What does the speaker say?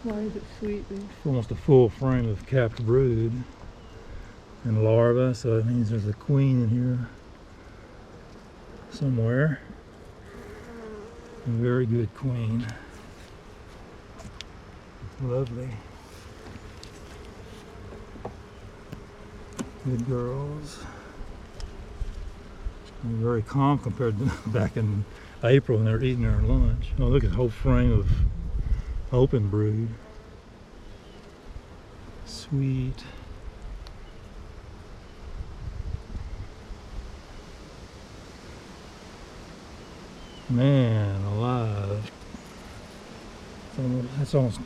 Why is it sweet? Almost a full frame of capped brood and larvae, so it means there's a queen in here somewhere. A very good queen. Lovely. Good girls. They're very calm compared to back in April when they were eating their lunch. Oh, look at the whole frame of open brood. Sweet. Man alive. That's almost